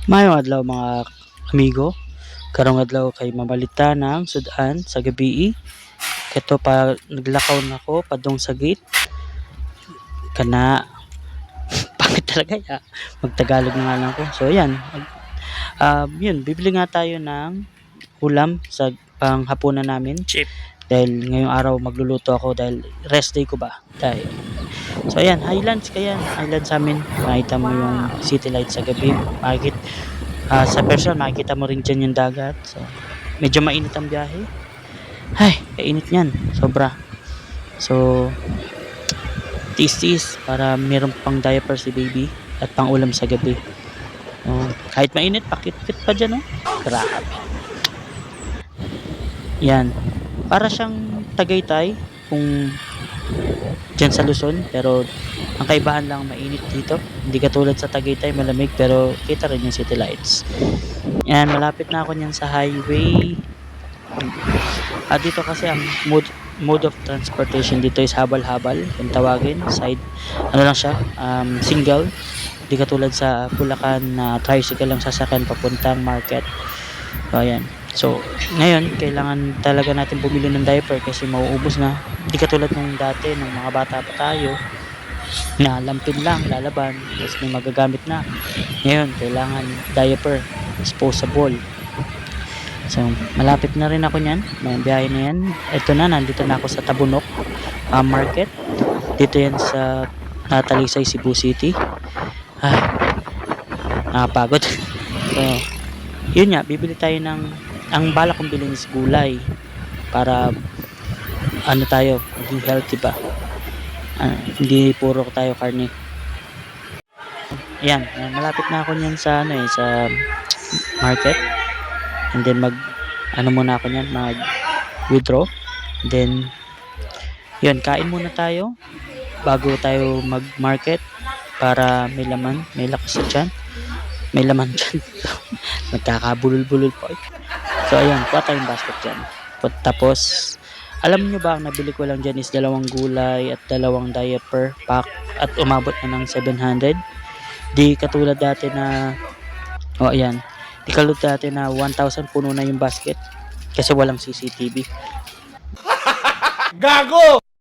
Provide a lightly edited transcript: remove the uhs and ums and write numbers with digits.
Mayong adlaw mga amigo, karong adlaw kay mamalita ng sudan sa gabii. Kato pa naglakaw na ko padung sa gate kana pangit talaga ya. Magtagalog na nga lang ko. So yan, yun bibili nga tayo ng ulam sa panghapunan namin. Chip. Dahil ngayong araw magluluto ako dahil rest day ko ba. Dahil so ayan, Highlands kayan. Highlands sa amin. Makita mo yung city lights sa gabi. Sa personal makikita mo rin dyan yung dagat. So, medyo mainit ang biyahe. Ay, kainit niyan. Sobra. So, tiis-tiis para meron pang diaper si baby at pang ulam sa gabi. Kahit mainit, pakit-kit pa dyan, oh. Grabe. Yan. Para siyang Tagaytay kung dyan sa Luzon, pero ang kaibahan lang mainit dito. Hindi katulad sa Tagaytay malamig, pero kita rin yung city lights. Yan, malapit na ako niyan sa highway. Dito kasi ang mode of transportation dito is habal-habal kung tawagin. Side, ano lang siya, single. Hindi katulad sa Bulacan na tricycle lang sasakyan papuntang market. So, ayan. So, ngayon, kailangan talaga natin bumili ng diaper kasi mauubos na. Hindi katulad nung dati, nung mga bata pa tayo, na lampin lang, lalaban, tapos may magagamit na. Ngayon, kailangan diaper, disposable. So, malapit na rin ako niyan. May biyahe na yan. Ito na, nandito na ako sa Tabunok Market. Dito yan sa Talisay, Cebu City. Nakapagod. So, yun nga, bibili tayo ng ang bala kong bilhin is gulay para ano tayo, maging healthy ba. Hindi puro tayo karne. Ayan, malapit na ako niyan sa sa market. And then muna ako niyan, mag withdraw. Then yun, kain muna tayo bago tayo mag market para may laman, may lakas sa tiyan. May laman dyan. Nagkakabulol-bulol po. So ayan, kuha tayong basket dyan. Tapos, alam nyo ba, ang nabili ko lang dyan is 2 gulay at 2 diaper pack at umabot na ng 700. Di katulad dati na, ayan, di katulad dati na 1,000 puno na yung basket kasi walang CCTV. Gago!